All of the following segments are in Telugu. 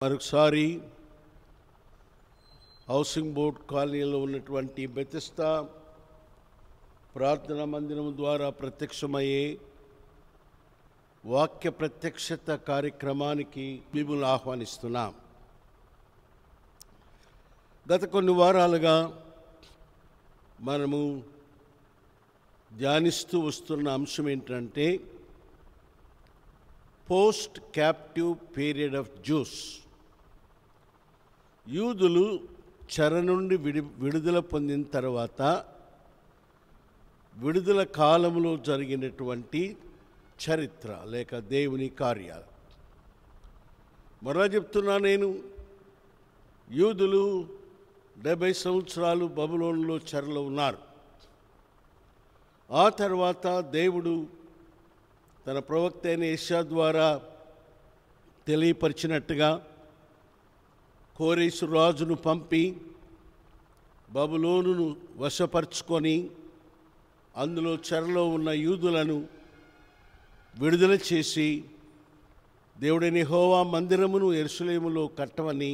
మరొకసారి హౌసింగ్ బోర్డ్ కాలనీలో ఉన్నటువంటి బెతెస్దా ప్రార్థనా మందిరం ద్వారా ప్రత్యక్షమయ్యే వాక్య ప్రత్యక్షత కార్యక్రమానికి మిమ్మల్ని ఆహ్వానిస్తున్నాం. గత కొన్ని వారాలుగా మనము ధ్యానిస్తూ వస్తున్న అంశం ఏంటంటే post captive period of juice. యూదులు చెర నుండి విడుదల పొందిన తర్వాత విడుదల కాలంలో జరిగినటువంటి చరిత్ర లేక దేవుని కార్యాలు. మరలా చెప్తున్నా, నేను యూదులు 70 సంవత్సరాలు బబులోనులో చెరలో ఉన్నారు. ఆ తర్వాత దేవుడు తన ప్రవక్త అయిన యెషయా ద్వారా తెలియపరిచినట్టుగా కోరేసు రాజును పంపి బబులోనును వశపరుచుకొని అందులో చెరలో ఉన్న యూదులను విడుదల చేసి దేవుడైన యెహోవా మందిరమును యెరూషలేములో కట్టమని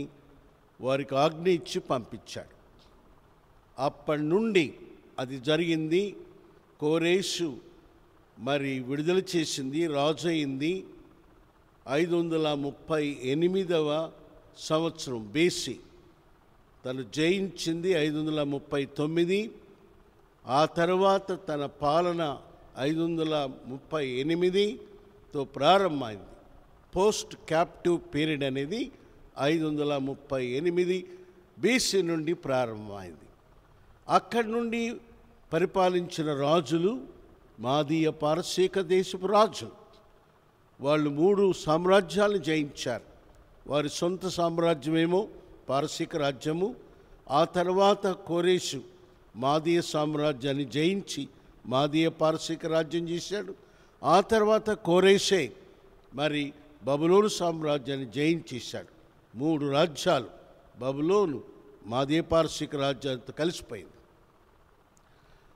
వారికి ఆజ్ఞ ఇచ్చి పంపించాడు. అప్పటి నుండి అది జరిగింది. కోరేసు విడుదల చేసింది, రాజు అయింది 538వ సంవత్సరం బీసీ. తను జయించింది 539. ఆ తర్వాత తన పాలన 538తో ప్రారంభమైంది. పోస్ట్ క్యాప్టివ్ పీరియడ్ అనేది 538 బీసీ నుండి ప్రారంభమైంది. అక్కడి నుండి పరిపాలించిన రాజులు మాదీయ పారసీక దేశపు రాజులు. వాళ్ళు 3 సామ్రాజ్యాలను జయించారు. వారి సొంత సామ్రాజ్యమేమో పారసీక రాజ్యము. ఆ తర్వాత కోరేసు మాదీయ సామ్రాజ్యాన్ని జయించి మాదీయ పారసీక రాజ్యం చేశాడు. ఆ తర్వాత కోరేసే బబులోను సామ్రాజ్యాన్ని జయించేశాడు. 3 రాజ్యాలు బబులోను మాదీయ పారసీక రాజ్యాలతో కలిసిపోయింది.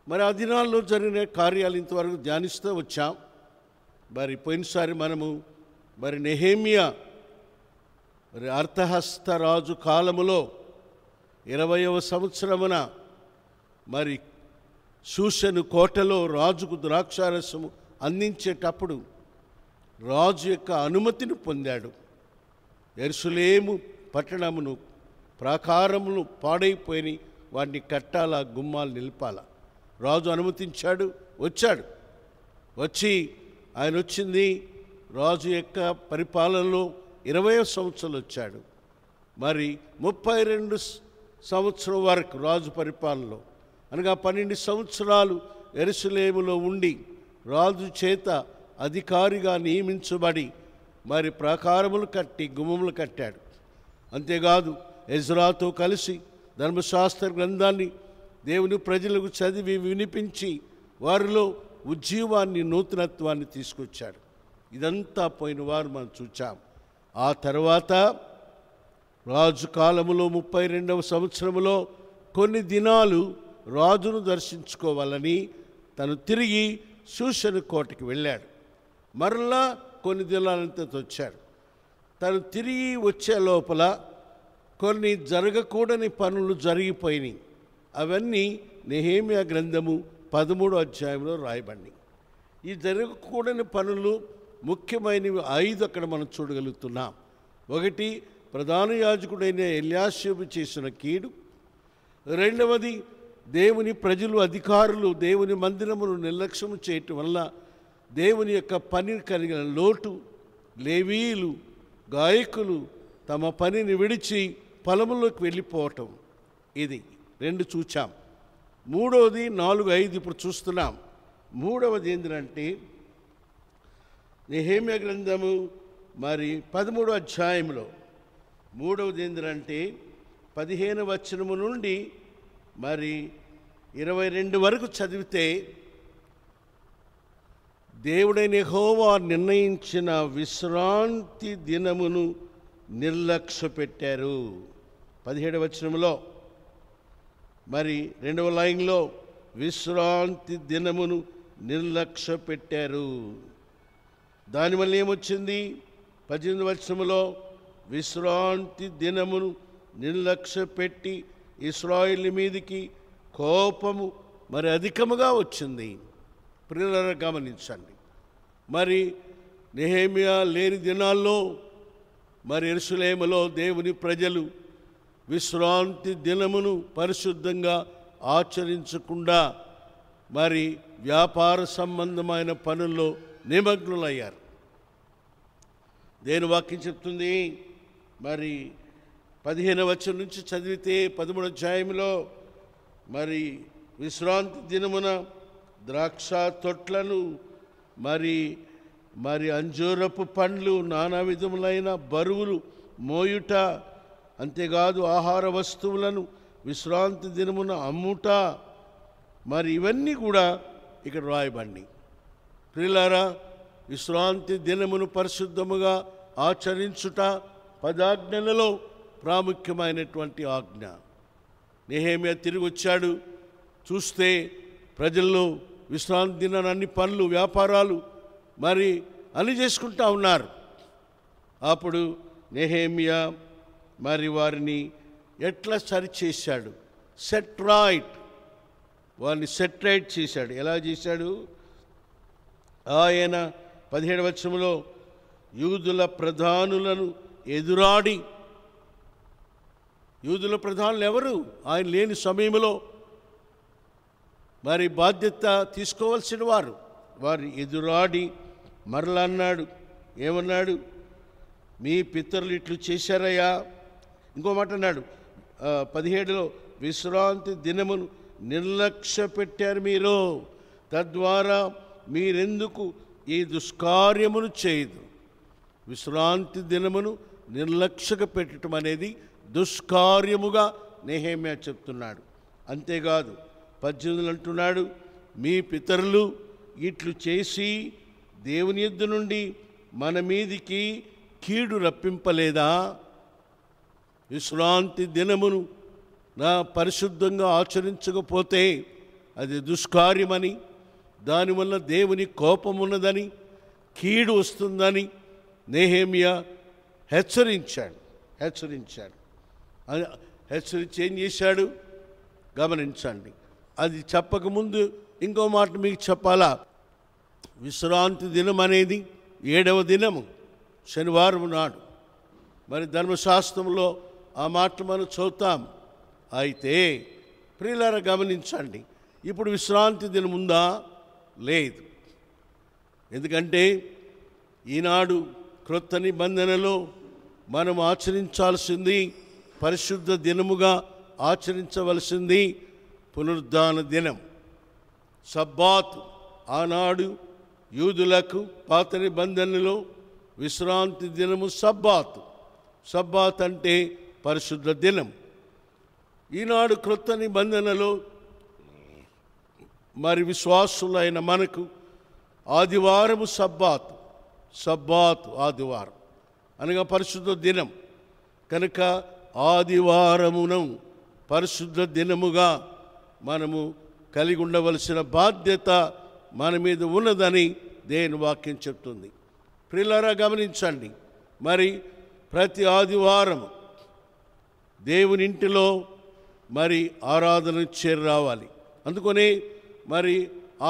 ఆ దినాల్లో జరిగిన కార్యాలు ఇంతవరకు ధ్యానిస్తూ వచ్చాం. పోయినసారి మనము నెహెమ్యా అర్తహస్త రాజు కాలములో 20వ సంవత్సరమున షూషను కోటలో రాజుకు ద్రాక్షారసము అందించేటప్పుడు రాజు యొక్క అనుమతిని పొందాడు. యెరూషలేము పట్టణమును ప్రాకారములు పాడైపోయి వాటిని కట్టాలా, గుమ్మాలు నిలిపాలా. రాజు అనుమతించాడు. ఆయన వచ్చింది రాజు యొక్క పరిపాలనలో 20వ సంవత్సరంలో వచ్చాడు. 32 సంవత్సరం వరకు రాజు పరిపాలనలో, అనగా 12 సంవత్సరాలు యెరూషలేములో ఉండి రాజు చేత అధికారిగా నియమించబడి ప్రాకారములు కట్టి గుమ్మములు కట్టాడు. అంతేకాదు ఎజ్రాతో కలిసి ధర్మశాస్త్ర గ్రంథాన్ని దేవుని ప్రజలకు చదివి వినిపించి వారిలో ఉజ్జీవాన్ని, నూతనత్వాన్ని తీసుకొచ్చాడు. ఇదంతా పోయిన వారు మనం చూచాం. ఆ తర్వాత రాజు కాలములో 32వ సంవత్సరములో కొన్ని దినాలు రాజును దర్శించుకోవాలని తను తిరిగి షూషను కోటకి వెళ్ళాడు. మరలా కొన్ని దినాలంతా వచ్చాడు. తను తిరిగి వచ్చే లోపల కొన్ని జరగకూడని పనులు జరిగిపోయినాయి. అవన్నీ నెహెమ్యా గ్రంథము 13వ అధ్యాయంలో రాయబడినాయి. ఈ జరగకూడని పనులు ముఖ్యమైనవి 5 అక్కడ మనం చూడగలుగుతున్నాం. 1, ప్రధాన యాజకుడైన ఎల్యాషీబు చేసిన కీడు. 2వది, దేవుని ప్రజలు, అధికారులు దేవుని మందిరమును నిర్లక్ష్యం చేయటం వల్ల దేవుని యొక్క పని కలిగిన లోటు. లేవీయులు, గాయకులు తమ పనిని విడిచి పొలములోకి వెళ్ళిపోవటం. ఇది 2 చూచాం. 3వది, 4, 5 ఇప్పుడు చూస్తున్నాం. 3వది ఏంటంటే నెహెమ్యా గ్రంథము 13వ అధ్యాయంలో 3వది ఏంటంటే 15వ వచనము నుండి 22 వరకు చదివితే దేవుడైన యెహోవా నిర్ణయించిన విశ్రాంతి దినమును నిర్లక్ష్య పెట్టారు. 17వ వచనంలో 2వ లైన్లో విశ్రాంతి దినమును నిర్లక్ష్య పెట్టారు. దానివల్ల ఏమొచ్చింది? 18వ వచనంలో విశ్రాంతి దినమును నిర్లక్ష్య పెట్టి ఇశ్రాయేలు మీదికి కోపము మరి అధికముగా వచ్చింది. ప్రియులారా గమనించండి. మరి నెహెమ్యా లేని దినాల్లో మరి యెరూషలేములో దేవుని ప్రజలు విశ్రాంతి దినమును పరిశుద్ధంగా ఆచరించకుండా మరి వ్యాపార సంబంధమైన పనుల్లో నిమగ్నులయ్యారు. దేని వాక్యం చెప్తుంది? మరి 15వ వచనం నుంచి చదివితే 13వ అధ్యాయంలో మరి విశ్రాంతి దినమున ద్రాక్ష తొట్లను మరి అంజూరపు పండ్లు నానా విధములైన బరువులు మోయుట, అంతేకాదు ఆహార వస్తువులను విశ్రాంతి దినమున అమ్ముట, మరి ఇవన్నీ కూడా ఇక్కడ రాయబడి. ప్రియులారా, విశ్రాంతి దినమును పరిశుద్ధముగా ఆచరించుట 10 ఆజ్ఞలలో ప్రాముఖ్యమైనటువంటి ఆజ్ఞ. నెహెమ్యా తిరిగి వచ్చాడు. చూస్తే ప్రజల్లో విశ్రాంతి దినాన్ని అన్ని పనులు వ్యాపారాలు మరి అన్ని చేసుకుంటూ ఉన్నారు. అప్పుడు నెహెమ్యా మరి వారిని ఎట్లా సరిచేశాడు? సెట్ రైట్, వారిని సెట్ రైట్ చేశాడు. ఎలా చేశాడు? ఆయన 17వ వచనంలో యూదుల ప్రధానులను ఎదురాడి, యూదుల ప్రధానులు ఎవరు? ఆయన లేని సమయంలో మరి బాధ్యత తీసుకోవాల్సిన వారు ఎదురాడి మరలా అన్నాడు. ఏమన్నాడు? మీ పితరులు ఇట్లు చేశారయ్యా. ఇంకో మాట అన్నాడు 17లో, విశ్రాంతి దినమును నిర్లక్ష్య పెట్టారు మీరు, తద్వారా మీరెందుకు ఈ దుష్కార్యమును చేయదు. విశ్రాంతి దినమును నిర్లక్ష్యగా పెట్టడం అనేది దుష్కార్యముగా నెహెమ్యా చెప్తున్నాడు. అంతేకాదు 18 అంటున్నాడు, మీ పితరులు ఇట్లు చేసి దేవుని యొద్ద నుండి మన మీదికి కీడు రప్పింపలేదా? విశ్రాంతి దినమును పరిశుద్ధంగా ఆచరించకపోతే అది దుష్కార్యమని, దానివల్ల దేవుని కోపం ఉన్నదని, కీడు వస్తుందని నెహెమ్యా హెచ్చరించాడు. హెచ్చరించి ఏం చేశాడు? గమనించండి. అది చెప్పకముందు ఇంకో మాట మీకు చెప్పాలా? విశ్రాంతి దినం అనేది 7వ దినము, శనివారం నాడు. మరి ధర్మశాస్త్రంలో ఆ మాట మనం చదువుతాం. అయితే ప్రియులారా గమనించండి, ఇప్పుడు విశ్రాంతి దినం ఉందా? లేదు. ఎందుకంటే ఈనాడు క్రొత్త నిబంధనలో మనం ఆచరించాల్సింది, పరిశుద్ధ దినముగా ఆచరించవలసింది పునరుద్ధాన దినం, సబ్బాతు. ఆనాడు యూదులకు పాత నిబంధనలో విశ్రాంతి దినము సబ్బాతు. సబ్బాత్ అంటే పరిశుద్ధ దినం. ఈనాడు క్రొత్త నిబంధనలో మరి విశ్వాసులైన మనకు ఆదివారము సబ్బాతు ఆదివారం అనగా పరిశుద్ధ దినం. కనుక ఆదివారమును పరిశుద్ధ దినముగా మనము కలిగి ఉండవలసిన బాధ్యత మన మీద ఉన్నదని దేవుని వాక్యం చెప్తుంది. ప్రియులారా గమనించండి, మరి ప్రతి ఆదివారం దేవుని ఇంటిలో మరి ఆరాధన చేరి రావాలి. అందుకనే మరి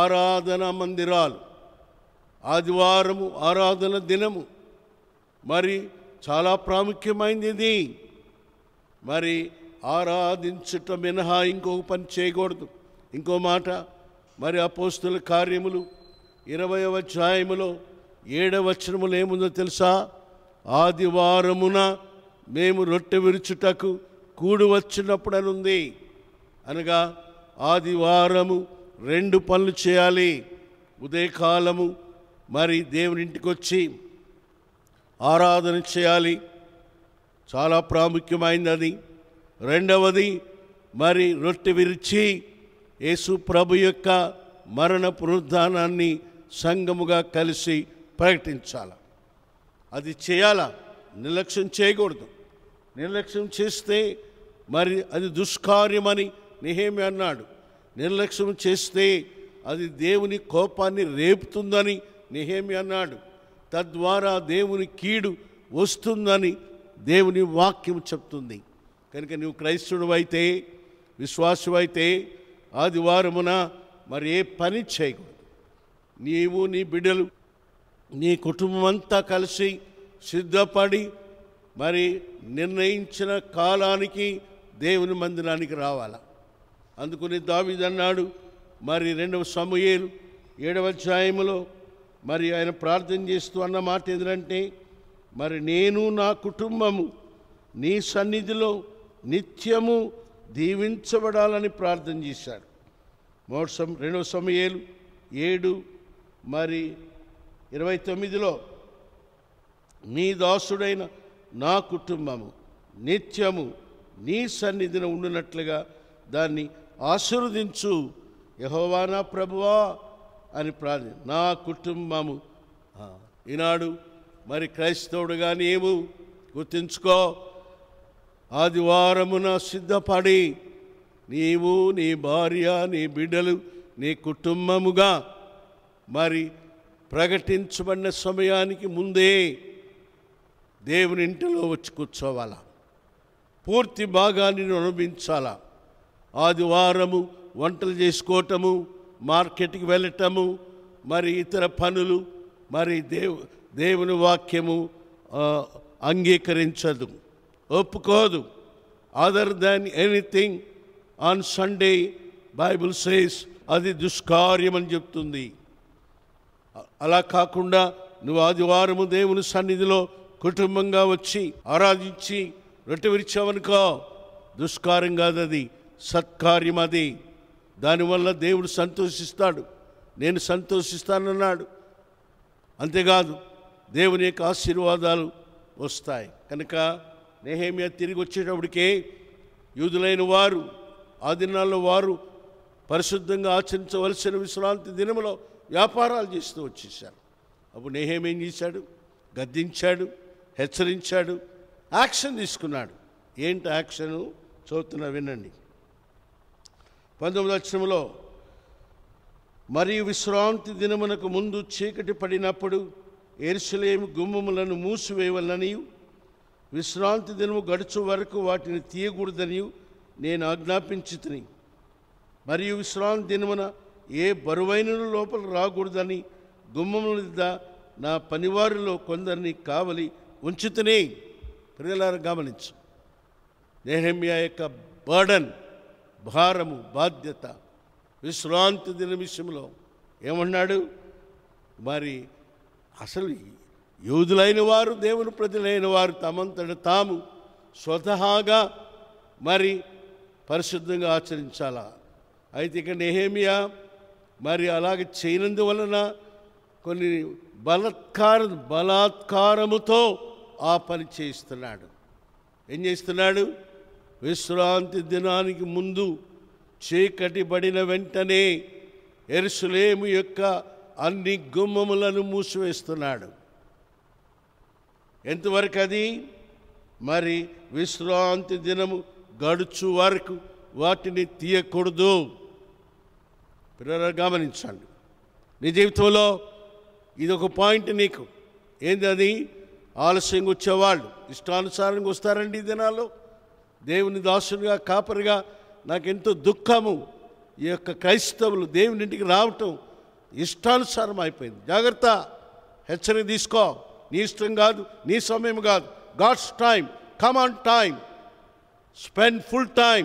ఆరాధన మందిరాలు, ఆదివారము ఆరాధన దినము మరి చాలా ప్రాముఖ్యమైనది. ఇది మరి ఆరాధించటం మినహా ఇంకొక పని చేయకూడదు. ఇంకో మాట, మరి అపోస్తుల కార్యములు 20వ అధ్యాయములో 7వ వచనములో ఏముందో తెలుసా? ఆదివారమున మేము రొట్టె విరుచుటకు కూడి వచ్చినప్పుడు అని ఉంది. అనగా ఆదివారము 2 పనులు చేయాలి. ఉదయకాలము మరి దేవుని ఇంటికి వచ్చి ఆరాధన చేయాలి, చాలా ప్రాముఖ్యమైనది. రెండవది మరి రొట్టె విరిచి యేసు ప్రభు యొక్క మరణ పునరుద్ధానాన్ని సంఘముగా కలిసి ప్రకటించాలి. అది చేయాలా, నిర్లక్ష్యం చేయకూడదు. నిర్లక్ష్యం చేస్తే మరి అది దుష్కార్యమని నెహెమ్యా అన్నాడు. నిర్లక్ష్యం చేస్తే అది దేవుని కోపాన్ని రేపుతుందని నెహెమ్యా అన్నాడు. తద్వారా దేవుని కీడు వస్తుందని దేవుని వాక్యం చెప్తుంది. కనుక నువ్వు క్రైస్తవుడు అయితే, విశ్వాసువు అయితే ఆదివారమున మరి ఏ పని చేయకూడదు. నీవు, నీ బిడ్డలు, నీ కుటుంబం అంతా కలిసి సిద్ధపడి మరి నిర్ణయించిన కాలానికి దేవుని మందిరానికి రావాలా. అందుకని దావీదు అన్నాడు, మరి 2వ సమూయేలు 7వ అధ్యాయములో మరి ఆయన ప్రార్థన చేస్తూ అన్న మాట ఏంటంటే, మరి నేను నా కుటుంబము నీ సన్నిధిలో నిత్యము దీవించబడాలని ప్రార్థన చేశాడు. 2వ సమూయేలు 7 మరి 29లో నీ దాసుడైన నా కుటుంబము నిత్యము నీ సన్నిధిన ఉండునట్లుగా దాన్ని ఆశీర్వదించు యెహోవా నా ప్రభువా అని ప్రార్థన. నా కుటుంబము ఈనాడు మరి క్రైస్తవుడుగా నీవు గుర్తుంచుకో, ఆదివారమున సిద్ధపడి నీవు, నీ భార్య, నీ బిడ్డలు, నీ కుటుంబముగా మరి ప్రకటించబడిన సమయానికి ముందే దేవుని ఇంటిలో వచ్చి కూర్చోవాలా. పూర్తి భాగాన్ని అనుభవించాలా. ఆదివారము వంటలు చేసుకోవటము, మార్కెట్కి వెళ్ళటము, మరి ఇతర పనులు మరి దేవుని వాక్యము అంగీకరించదు, ఒప్పుకోదు. Other than anything on Sunday Bible says అది దుష్కార్యం అని చెప్తుంది. అలా కాకుండా నువ్వు ఆదివారము దేవుని సన్నిధిలో కుటుంబంగా వచ్చి ఆరాధించి రొట్టె విరిచావనుకో, దుష్కార్యం కాదు, అది సత్కార్యం. అది దానివల్ల దేవుడు సంతోషిస్తాడు, నేను సంతోషిస్తానన్నాడు. అంతేకాదు దేవుని యొక్క ఆశీర్వాదాలు వస్తాయి. కనుక నెహెమ్యా తిరిగి వచ్చేటప్పటికే యూదులైన వారు ఆ దినాల్లో వారు పరిశుద్ధంగా ఆచరించవలసిన విశ్రాంతి దినములో వ్యాపారాలు చేస్తూ వచ్చేసారు. అప్పుడు నెహెమ్యా ఏం చేశాడు? గద్దించాడు, హెచ్చరించాడు, యాక్షన్ తీసుకున్నాడు. ఏంటి యాక్షను? చదువుతున్నా వినండి. 19వ వచనంలో, మరియు విశ్రాంతి దినమునకు ముందు చీకటి పడినప్పుడు యెరూషలేము గుమ్మములను మూసివేయవలననియు విశ్రాంతి దినము గడుచు వరకు వాటిని తీయకూడదనియు నేను ఆజ్ఞాపించితిని. మరియు విశ్రాంతి దినమున ఏ బరువైన లోపల రాకూడదని గుమ్మముల వద్ద నా పనివారిలో కొందరిని కావలి ఉంచుతనే. ప్రజలారా గమనించు, నెహెమ్యా యొక్క బర్డన్, భారము, బాధ్యత విశ్రాంతి దిన విషయంలో ఏమన్నాడు? మరి అసలు యూదులైన వారు, దేవుని ప్రజలైన వారు తమంతట తాము స్వతహాగా మరి పరిశుద్ధంగా ఆచరించాలా. అయితే ఇక నెహెమ్యా మరి అలాగే చేయనందువలన కొన్ని బలాత్కారముతో ఆ పని చేయిస్తున్నాడు. ఏం చేస్తున్నాడు? విశ్రాంతి దినానికి ముందు చీకటి పడిన వెంటనే యెరూషలేము యొక్క అన్ని గుమ్మములను మూసివేస్తున్నాడు. ఎంతవరకు అది? మరి విశ్రాంతి దినము గడుచు వరకు వాటిని తీయకూడదు. పిల్లలు గమనించండి, నీ జీవితంలో ఇదొక పాయింట్ నీకు. ఏంది అది? ఆలస్యంగా వచ్చేవాళ్ళు ఇష్టానుసారంగా వస్తారండి ఈ దినాల్లో. దేవుని దాసునిగా, కాపరిగా నాకెంతో దుఃఖము. ఈ యొక్క క్రైస్తవులు దేవుని ఇంటికి రావటం ఇష్టానుసారం అయిపోయింది. జాగ్రత్త, హెచ్చరిక తీసుకో. నీ ఇష్టం కాదు, నీ సమయం కాదు. God's time, come on time, spend full time,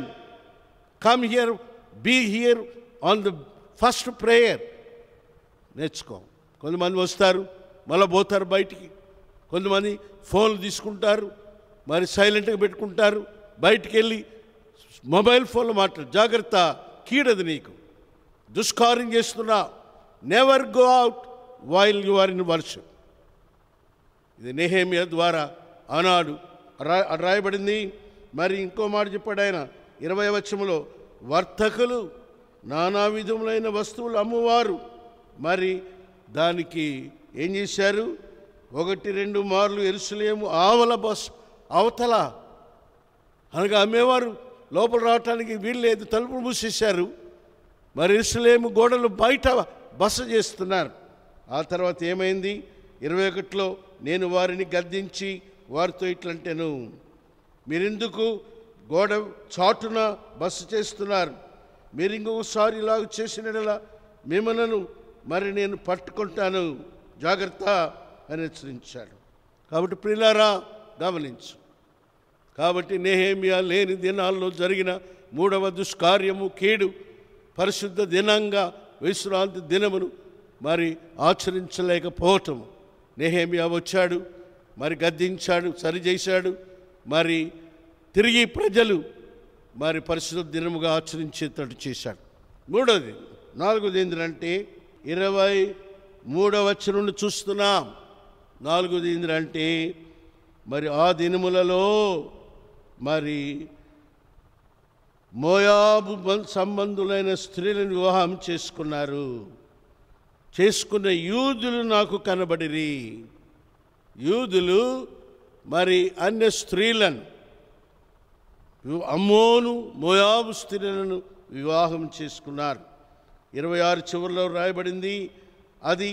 come here, be here on the first prayer. నేర్చుకో. కొంతమంది వస్తారు, మళ్ళీ పోతారు బయటికి. కొంతమంది ఫోన్లు తీసుకుంటారు, మరి సైలెంట్గా పెట్టుకుంటారు, బయటికి వెళ్ళి మొబైల్ ఫోన్లో మాట్లాడు. జాగ్రత్త, కీడది నీకు. దుష్కార్యం చేస్తున్నా. Never go out while you are in worship. ఇది నెహెమ్యా ద్వారా ఆనాడు రాయబడింది. మరి ఇంకో మాట చెప్పాడు ఆయన 20వ వచనంలో, వర్తకులు నానా విధములైన వస్తువులు అమ్మువారు మరి దానికి ఏం చేశారు? 1-2 మార్లు యెరూషలేము ఆవల బస్ అవతల అనగా అమ్మేవారు లోపల రావటానికి వీల్లేదు, తలుపులు మూసేశారు. మరి యెరూషలేము గోడలు బయట బస చేస్తున్నారు. ఆ తర్వాత ఏమైంది? 21లో, నేను వారిని గద్దించి వారితో ఇట్లంటేను, మీరెందుకు గోడ చాటున బస చేస్తున్నారు? మీరు ఇంకొకసారి ఇలాగ చేసినలా మిమ్మలను మరి నేను పట్టుకుంటాను, జాగ్రత్త అని హెచ్చరించాడు. కాబట్టి ప్రియులారా గమనించు. కాబట్టి నెహెమ్యా లేని దినాల్లో జరిగిన 3వ దుష్కార్యము కీడు, పరిశుద్ధ దినంగా విశ్రాంతి దినమును మరి ఆచరించలేకపోవటం. నెహెమ్యా వచ్చాడు, మరి గద్దించాడు, సరిచేశాడు, మరి తిరిగి ప్రజలు మరి పరిశుద్ధ దినముగా ఆచరించేటట్టు చేశాడు. 4వది ఏంటంటే 23వ వచనం చూస్తున్నాం. 4వది ఏంటంటే మరి ఆ దినములలో మరి మోయాబు సంబంధులైన స్త్రీలను వివాహం చేసుకున్న యూదులు నాకు కనబడిరి. యూదులు మరి అన్య స్త్రీలను, అమ్మోను మోయాబు స్త్రీలను వివాహం చేసుకున్నారు. 26 చివరిలో రాయబడింది, అది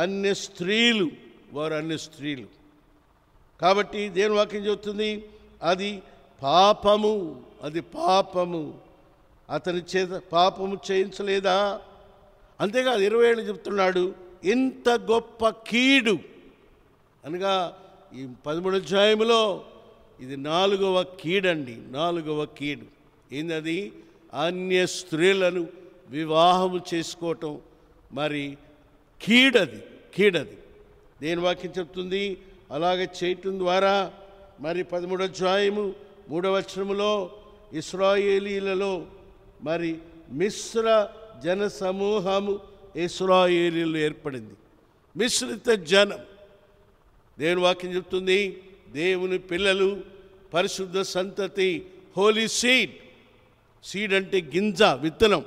అన్య స్త్రీలు, వారు అన్య స్త్రీలు. కాబట్టి దేవుని వాక్యం చెబుతుంది, అది పాపము, అది పాపము. అతని చేత పాపము చేయించలేదా? అంతేకాదు 27 చెప్తున్నాడు, ఇంత గొప్ప కీడు అనగా ఈ 13వ అధ్యాయంలో ఇది 4వ కీడండి. 4వ కీడు ఏందది? అన్య స్త్రీలను వివాహము చేసుకోవటం మరి కీడది. దేని వాక్యం చెప్తుంది, అలాగే చేయటం ద్వారా మరి 13వ అధ్యాయము 3వ వచనములో ఇశ్రాయేలీలలో మరి మిశ్ర జన సమూహము ఇశ్రాయేలీలు ఏర్పడింది. మిశ్రిత జనం. దేవుని వాక్యం చెప్తుంది, దేవుని పిల్లలు, పరిశుద్ధ సంతతి, హోలీ సీడ్. సీడ్ అంటే గింజ, విత్తనం.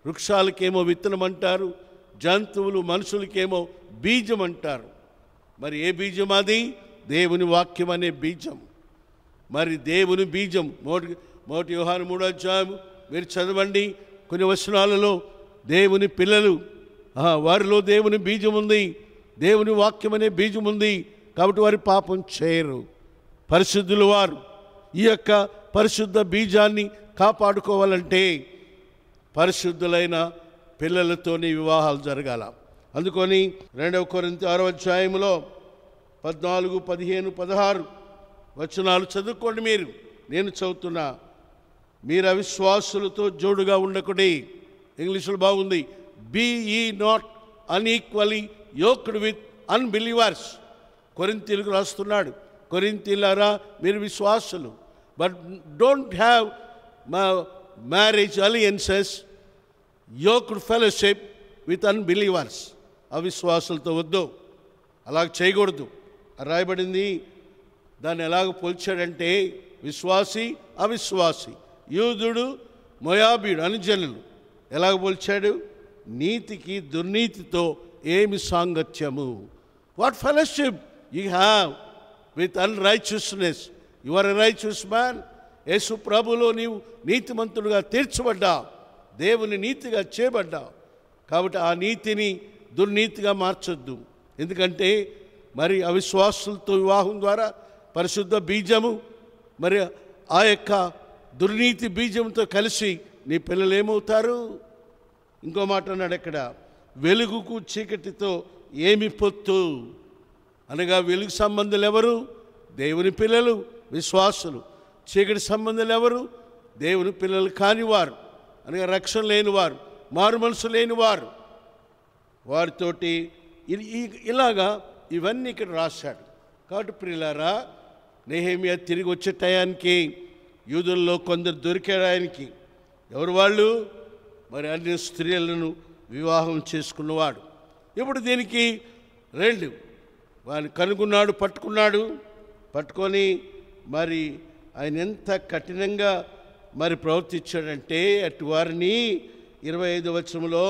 వృక్షాలకేమో విత్తనం అంటారు, జంతువులు మనుషులకేమో బీజం అంటారు. మరి ఏ బీజం అది? దేవుని వాక్యం అనే బీజం. మరి దేవుని బీజం. మొదటి యోహాను 3వ అధ్యాయం మీరు చదవండి. కొన్ని వచనాలలో దేవుని పిల్లలు, వారిలో దేవుని బీజం ఉంది, దేవుని వాక్యం అనే బీజం ఉంది. కాబట్టి వారి పాపం చేయరు. పరిశుద్ధులు వారు. ఈ యొక్క పరిశుద్ధ బీజాన్ని కాపాడుకోవాలంటే పరిశుద్ధులైన పిల్లలతోని వివాహాలు జరగాల. అందుకని 2 కొరింథీ 6వ అధ్యాయంలో 14, 15, 16 వచనాలు చదువుకోండి. నేను చదువుతున్నా. మీరు అవిశ్వాసులతో జోడుగా ఉండకుడి. ఇంగ్లీష్లో బాగుంది, be ye not unequally yoked with unbelievers. కొరింథీయులకు రాస్తున్నాడు, కొరింథీయులారా మీరు విశ్వాసులు, but don't have marriage alliances, yoked fellowship with unbelievers. అవిశ్వాసులతో వద్దు, అలాగ చేయకూడదు రాయబడింది. దాన్ని ఎలాగ పోల్చాడంటే విశ్వాసి అవిశ్వాసి, యూదుడు మోయాబీడు, అనుజనులు ఎలాగ పోల్చాడు? నీతికి దుర్నీతితో ఏమి సాంగత్యము? What fellowship you have with unrighteousness? You are a righteous man. యేసు ప్రభులో నీవు నీతిమంతుడుగా తీర్చబడ్డావు, దేవుని నీతిగా చేయబడ్డావు. కాబట్టి ఆ నీతిని దుర్నీతిగా మార్చొద్దు. ఎందుకంటే మరి అవిశ్వాసులతో వివాహం ద్వారా పరిశుద్ధ బీజము మరి ఆ యొక్క దుర్నీతి బీజంతో కలిసి నీ పిల్లలు ఏమవుతారు? ఇంకో మాట అన్నాడు అక్కడ, వెలుగుకు చీకటితో ఏమి పొత్తు అనగా వెలుగు సంబంధులు ఎవరు? దేవుని పిల్లలు, విశ్వాసులు. చీకటి సంబంధులు ఎవరు? దేవుని పిల్లలు కానివారు అనగా రక్షణ లేనివారు, మారు మనసు లేనివారు. వారితోటి ఇలాగా ఇవన్నీ ఇక్కడ రాశాడు. కాబట్టి ప్రియులారా, నెహెమ్యా తిరిగి వచ్చే టయానికి యూదుల్లో కొందరు దొరికారు ఆయనకి. ఎవరు వాళ్ళు? మరి అన్ని స్త్రీలను వివాహం చేసుకున్నవాడు. ఇప్పుడు దీనికి 2 వాడిని కనుగొన్నాడు, పట్టుకొని మరి ఆయన ఎంత కఠినంగా మరి ప్రవర్తించాడంటే అటు వారిని 25వ వచనంలో,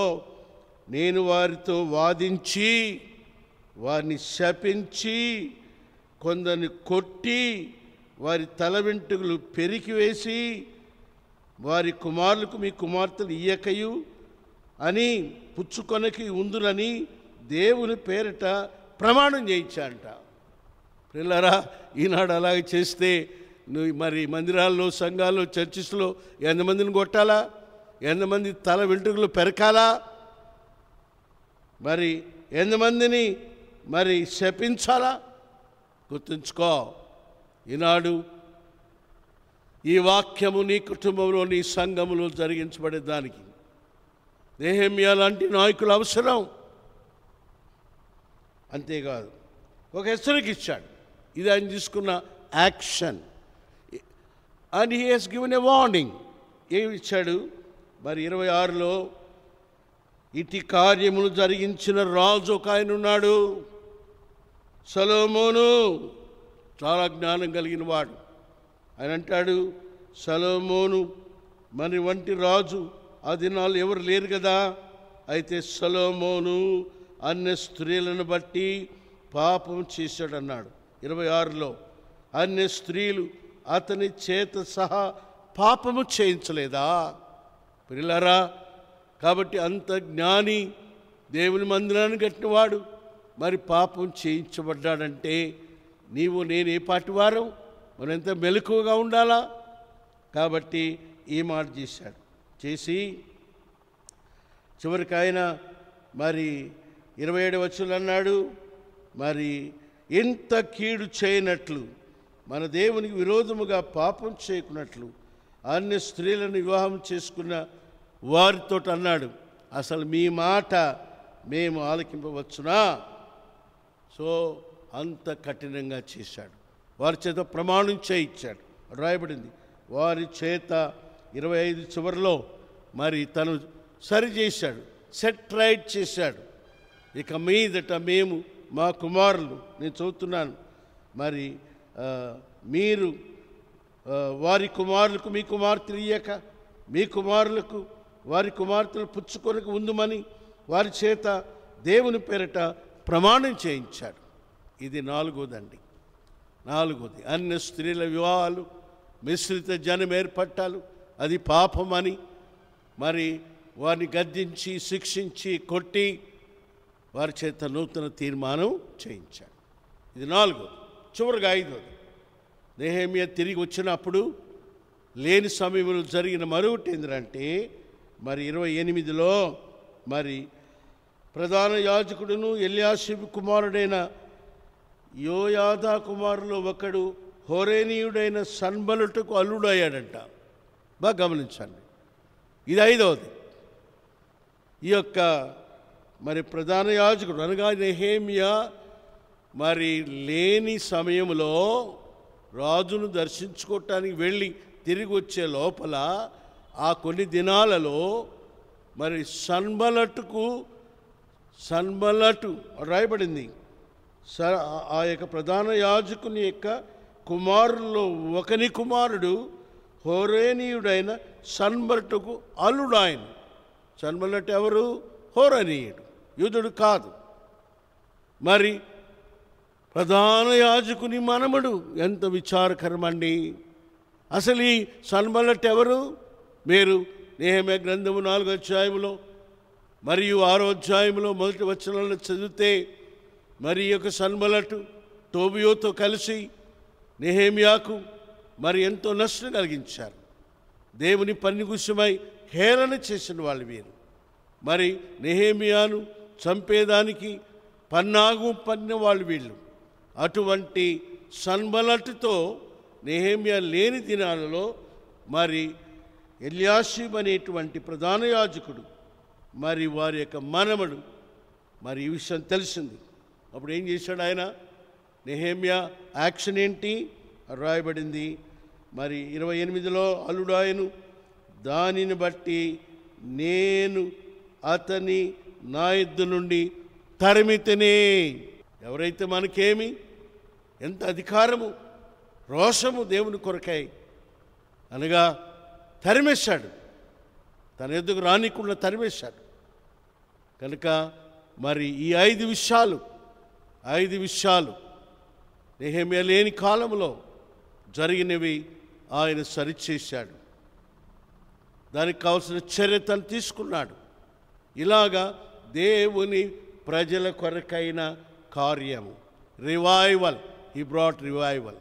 నేను వారితో వాదించి వారిని శపించి కొందరిని కొట్టి వారి తల వెంట్రుకలు పెరికివేసి వారి కుమారులకు మీ కుమార్తెలు ఇయ్యకయు అని పుచ్చుకొనకి ఉందునని దేవుని పేరిట ప్రమాణం చేయించాడంట. పిల్లరా, ఈనాడు అలాగే చేస్తే నువ్వు మరి మందిరాల్లో, సంఘాల్లో, చర్చిస్లో ఎంతమందిని కొట్టాలా? ఎంతమంది తల వెంట్రుకలు పెరకాలా? మరి ఎంతమందిని మరి శపించాలా? గుర్తుంచుకో, ఈనాడు ఈ వాక్యము నీ కుటుంబంలో, నీ సంఘములో జరిగించబడేదానికి నెహెమ్యా లాంటి నాయకులు అవసరం. అంతేకాదు, ఒక హెచ్చరిక ఇచ్చాడు. ఇది ఆయన తీసుకున్న action. And he has given a warning. ఏమి ఇచ్చాడు? మరి 26లో ఇటు కార్యములు జరిగించిన రాజు ఒక ఆయన ఉన్నాడు, సొలొమోను. చాలా జ్ఞానం కలిగిన వాడు. ఆయన అంటాడు, సొలొమోను మరి వంటి రాజు ఆ దినాలు ఎవరు లేరు కదా. అయితే సొలొమోను అన్య స్త్రీలను బట్టి పాపం చేశాడన్నాడు 26లో. అన్య స్త్రీలు అతని చేత సహా పాపము చేయించలేదా? పిల్లరా, కాబట్టి అంత జ్ఞాని, దేవుని మందిరాన్ని కట్టినవాడు మరి పాపం చేయించబడ్డాడంటే నీవు నేను ఏ పాటి వారం? మనం ఎంత మెలకువగా ఉండాలా? కాబట్టి ఈ మాట చేశాడు. చేసి చివరికి ఆయన మరి 27వ వచనంలో అన్నాడు, మరి ఇంత కీడు చేయనట్లు, మన దేవునికి విరోధముగా పాపం చేయకున్నట్లు అన్య స్త్రీలను వివాహం చేసుకున్న వారితో అన్నాడు, అసలు మీ మాట మేము ఆలకింపవచ్చునా? సో అంత కఠినంగా చేశాడు. వారి చేత ప్రమాణం చేయించాడు. రాయబడింది, వారి చేత 25 చివరిలో మరి తను సరి చేశాడు, సెట్ రైట్ చేశాడు. ఇక మీదట మేము మా కుమారులు, నేను చదువుతున్నాను, మరి మీరు వారి కుమారులకు మీ కుమార్తెలు ఇయ్యక, మీ కుమారులకు వారి కుమార్తెలు పుచ్చుకొనక ఉందుమని వారి చేత దేవుని పేరట ప్రమాణం చేయించాడు. ఇది 4వదండి. 4వది అన్య స్త్రీల వివాహాలు, మిశ్రిత జనం ఏర్పట్టాలు, అది పాపమని మరి వారిని గద్దించి, శిక్షించి, కొట్టి వారి చేత నూతన తీర్మానం చేయించాడు. ఇది 4వది. చివరిగా 5వది, నెహెమ్యా తిరిగి వచ్చినప్పుడు లేని సమయంలో జరిగిన మరొకటి ఏంటంటే, మరి 28లో మరి ప్రధాన యాజకుడును ఎల్యాషీబు కుమారుడైన యోయాదా కుమారులో ఒకడు హోరేనీయుడైన సన్బల్లటుకు అల్లుడయ్యాడంట. బాగా గమనించండి, ఇది 5వది. ఈ యొక్క మరి ప్రధాన యాజకుడు అనగా నెహెమ్యా మరి లేని సమయంలో రాజును దర్శించుకోవటానికి వెళ్ళి తిరిగి వచ్చే లోపల ఆ కొన్ని దినాలలో మరి సన్బల్లటు రాయబడింది. ఆ యొక్క ప్రధాన యాజకుని యొక్క కుమారుల్లో ఒకని కుమారుడు హోరేనీయుడైన సన్బల్లటుకు అల్లుడు. ఆయన సన్బల్లటు ఎవరు? హోరేనీయుడు, యూదుడు కాదు. మరి ప్రధాన యాజకుని మనమడు. ఎంత విచారకరమండి! అసలు ఈ సన్బల్లటు ఎవరు? మీరు నెహెమ్యా గ్రంథము 4వ అధ్యాయంలో మరియు 6వ అధ్యాయంలో మొదటి వచనాలను చదివితే మరి ఈ యొక్క సన్బల్లటు టోబియోతో కలిసి నెహెమ్యాకు మరి ఎంతో నష్టం కలిగించారు. దేవుని పని విషయమై హేళన చేసిన వాళ్ళు వీరు. మరి నెహెమ్యాను చంపేదానికి పన్నాగు పన్న వాళ్ళు వీళ్ళు. అటువంటి సన్బల్లటుతో నెహెమ్యా లేని దినాలలో మరి ఎల్యాషీబ్ అనేటువంటి ప్రధాన యాజకుడు మరి వారి యొక్క మనమడు మరి ఈ విషయం తెలిసింది. అప్పుడు ఏం చేశాడు ఆయన? నెహెమ్యా యాక్షన్ ఏంటి రాయబడింది. మరి 28లో అల్లుడు ఆయను, దానిని బట్టి నేను అతని నా యుద్ధ నుండి తరిమితేనే. ఎవరైతే మనకేమి ఎంత అధికారము, రోషము దేవుని కొరకై అనగా తరిమేశాడు, తన ఎద్దుకు రానికుండా తరిమేశాడు. కనుక మరి ఈ 5 విషయాలు నెహెమ్యా లేని కాలంలో జరిగినవి ఆయన సరిచేశాడు. దానికి కావాల్సిన చర్య తను తీసుకున్నాడు. ఇలాగా దేవుని ప్రజల కొరకైన కార్యము, రివైవల్, హీ బ్రాట్ రివైవల్.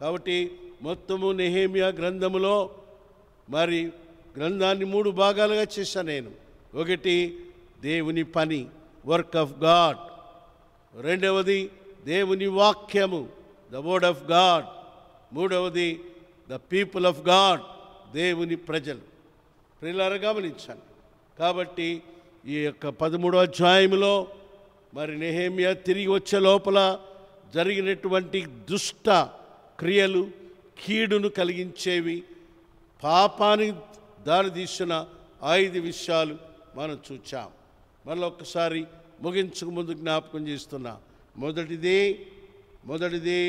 కాబట్టి మొత్తము నెహెమ్యా గ్రంథములో మరి గ్రంథాన్ని 3 భాగాలుగా చేశాను నేను. ఒకటి దేవుని పని, వర్క్ ఆఫ్ గాడ్. రెండవది దేవుని వాక్యము, ద వర్డ్ ఆఫ్ గాడ్. మూడవది ద పీపుల్ ఆఫ్ గాడ్, దేవుని ప్రజలు. ప్రియులారా గమనించండి. కాబట్టి ఈ యొక్క 13వ అధ్యాయంలో మరి నెహెమ్యా తిరిగి వచ్చే లోపల జరిగినటువంటి దుష్ట క్రియలు, కీడును కలిగించేవి, పాపానికి దారితీసిన 5 విషయాలు మనం చూచాం. మళ్ళీ ఒక్కసారి ముగించక ముందు జ్ఞాపకం చేస్తున్నా. మొదటిది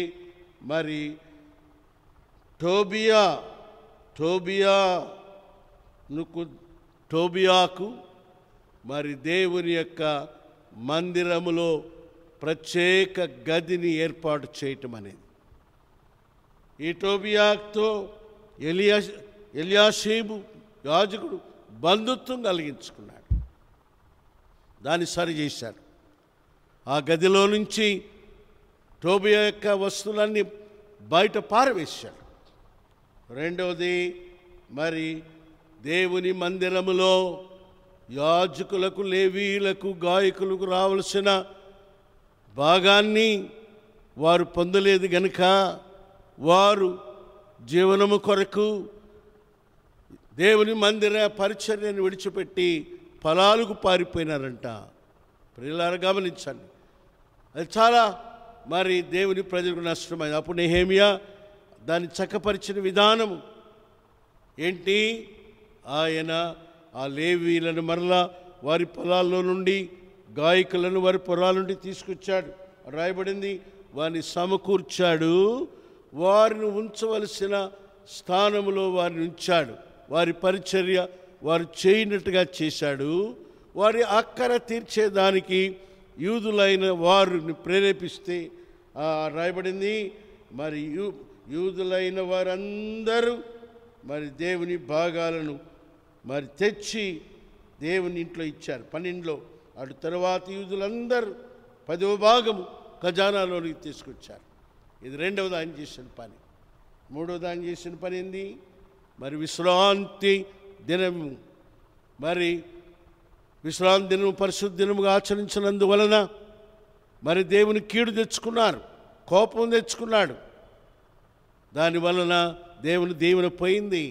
మరి టోబియాకు మరి దేవుని యొక్క మందిరములో ప్రత్యేక గదిని ఏర్పాటు చేయటం అనేది. ఈ టోబియాతో ఎలియాషీబు యాజకుడు బంధుత్వం కలిగించుకున్నాడు. దాన్ని సరిచేశాడు. ఆ గదిలో నుంచి టోబియా యొక్క వస్తువులన్నీ బయట పారవేశాడు. రెండవది మరి దేవుని మందిరములో యాజకులకు, లేవీయులకు, గాయకులకు రావలసిన భాగాన్ని వారు పొందలేదు గనుక వారు జీవనము కొరకు దేవుని మందిర పరిచర్యను విడిచిపెట్టి పొలాలకు పారిపోయినారంట. ప్రియులారా గమనించండి. అది చాలా మరి దేవుని ప్రజలకు నష్టమైంది. అప్పుడు నెహెమ్యా దాన్ని చక్కపరిచిన విధానము ఏంటి? ఆయన ఆ లేవీయులను మరలా వారి పొలాల్లో నుండి, గాయకులను వారి పొలాల నుండి తీసుకొచ్చాడు. రాయబడింది, వారిని సమకూర్చాడు, వారిని ఉంచవలసిన స్థానంలో వారిని ఉంచాడు. వారి పరిచర్య వారు చేయనట్టుగా చేశాడు. వారి అక్కర తీర్చేదానికి యూదులైన వారిని ప్రేరేపిస్తే రాయబడింది, మరి యూదులైన వారందరూ మరి దేవుని భాగాలను మరి తెచ్చి దేవుని ఇంట్లో ఇచ్చారు. 12లో అటు తర్వాత యూదులందరూ 10వ భాగము ఖజానాలోనికి తీసుకొచ్చారు. ఇది రెండవది ఆయన చేసిన పని. మూడవది ఆయన చేసిన పని ఏంది? మరి విశ్రాంతి దినము, మరి విశ్రాంతి దినము పరిశుద్ధ దినముగా ఆచరించినందువలన మరి దేవుని కీడు తెచ్చుకున్నారు, కోపం తెచ్చుకున్నాడు. దానివలన దేవుని దీవెన పోయింది.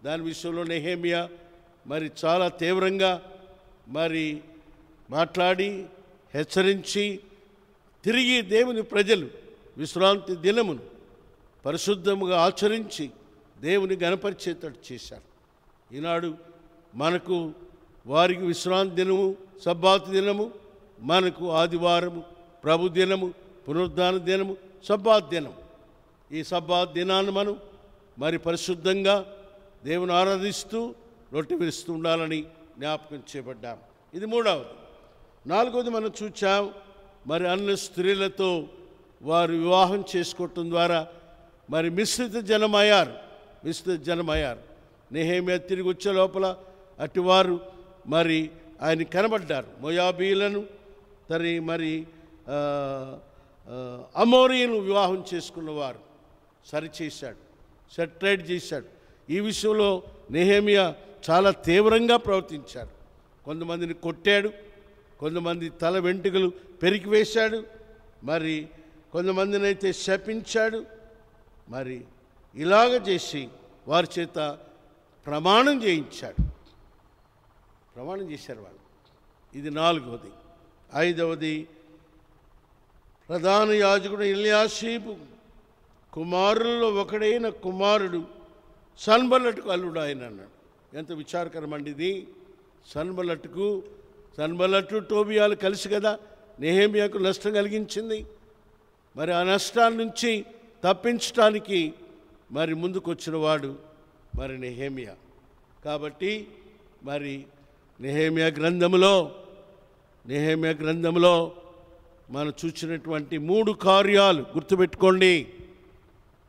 దాని విషయంలో నెహెమ్యా మరి చాలా తీవ్రంగా మరి మాట్లాడి హెచ్చరించి తిరిగి దేవుని ప్రజలు విశ్రాంతి దినమును పరిశుద్ధముగా ఆచరించి దేవుని గణపరిచేటట్టు చేశారు. ఈనాడు మనకు వారికి విశ్రాంతి దినము, సబ్బాతు దినము, మనకు ఆదివారము, ప్రభు దినము, పునరుద్ధాన దినము, సబ్బాత్ దినం. ఈ సబ్బాత్ దినాన్ని మనం మరి పరిశుద్ధంగా దేవుని ఆరాధిస్తూ రొట్టె విరుస్తూ ఉండాలని జ్ఞాపకం చేయబడ్డాం. ఇది మూడవది. నాలుగవది మనం చూచాం, మరి అన్ని స్త్రీలతో వారు వివాహం చేసుకోవటం ద్వారా మరి మిశ్రిత జనమయ్యారు. నెహెమ్యా తిరిగి వచ్చే లోపల అటువారు మరి ఆయన కనబడ్డారు. మోయాబీలను మరి అమోరీయులు వివాహం చేసుకున్నవారు సరిచేశాడు, సెటరేట్ చేశాడు. ఈ విషయంలో నెహెమ్యా చాలా తీవ్రంగా ప్రవర్తించాడు. కొంతమందిని కొట్టాడు, కొంతమంది తల వెంట్రుకలు పెరికివేశాడు, మరి కొంతమందిని అయితే శపించాడు. మరి ఇలాగ చేసి వారి చేత ప్రమాణం చేయించాడు. ప్రమాణం చేశారు వాళ్ళు. ఇది నాలుగవది. ఐదవది, ప్రధాన యాజకుడు ఎలియాషీబు కుమారుల్లో ఒకడైన కుమారుడు సన్బల్లటుకు అల్లుడు ఆయన అన్నాడు. ఎంత విచారకరమండి ఇది. సన్బల్లటు టోబియాలు కలిసి కదా నెహెమ్యాకు నష్టం కలిగించింది. మరి ఆ నష్టాల నుంచి తప్పించడానికి మరి ముందుకు వచ్చిన వాడు మరి నెహెమ్యా. కాబట్టి మరి నెహెమ్యా గ్రంథములో మనం చూసినటువంటి 3 కార్యాలు గుర్తుపెట్టుకోండి.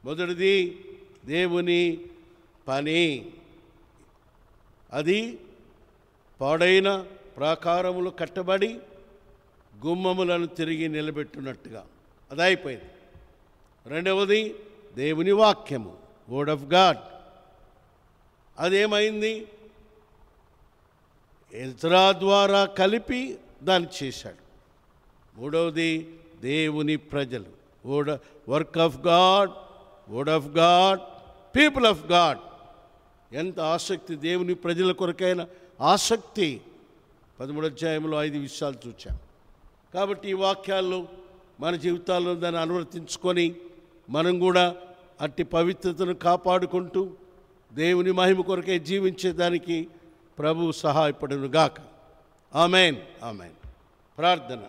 మొదటిది దేవుని పని. అది పాడైన ప్రాకారములు కట్టబడి గుమ్మములను తిరిగి నిలబెట్టినట్టుగా అది అయిపోయింది. రెండవది దేవుని వాక్యము, వర్డ్ ఆఫ్ గాడ్. అదేమైంది? ఎజ్రా ద్వారా కలిపి దాన్ని చేశాడు. మూడవది దేవుని ప్రజలు, work of God, word of God, people of God. ఎంత ఆసక్తి! దేవుని ప్రజల కొరకైన ఆసక్తి 13వ అధ్యాయంలో 5 విషయాలు చూచాం. కాబట్టి ఈ వాక్యాల్లో మన జీవితాల్లో దాన్ని అనువర్తించుకొని మనం కూడా అట్టి పవిత్రతను కాపాడుకుంటూ దేవుని మహిమ కొరకై జీవించేదానికి ప్రభు సహాయపడునుగాక. Amen, amen. ప్రార్థన.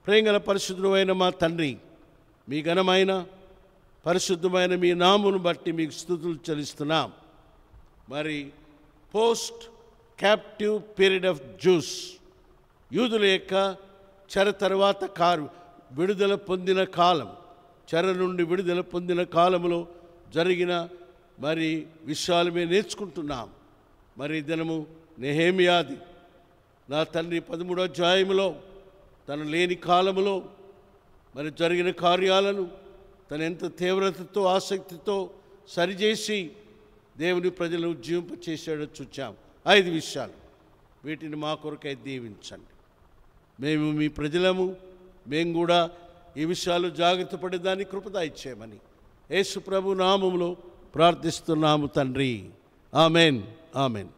ప్రేమగల పరిశుద్ధుడైన మా తండ్రి, మీ ఘనమైన పరిశుద్ధమైన మీ నామమును బట్టి మీకు స్తుతులు చెల్లిస్తున్నాం. మరి post captive period of juice, యూదుల యొక్క చెర తర్వాత విడుదల పొందిన కాలం, చెర నుండి విడుదల పొందిన కాలంలో జరిగిన మరి విషయాలు మేము నేర్చుకుంటున్నాం. మరి దినము నెహెమ్యాది నా తండ్రి 13వ అధ్యాయంలో తను లేని కాలములో మరి జరిగిన కార్యాలను తను ఎంత తీవ్రతతో ఆసక్తితో సరిచేసి దేవుని ప్రజలను ఉజ్జీవింపచేసాడో చూచాం. 5 విషయాలు. వీటిని మా కొరకై దీవించండి. మేము మీ ప్రజలము, మేము కూడా ఈ విషయాలు జాగ్రత్త పడేదాన్ని కృప ఇచ్చేయమని యేసు ప్రభు నామములో ప్రార్థిస్తున్నాము తండ్రి. Amen, amen.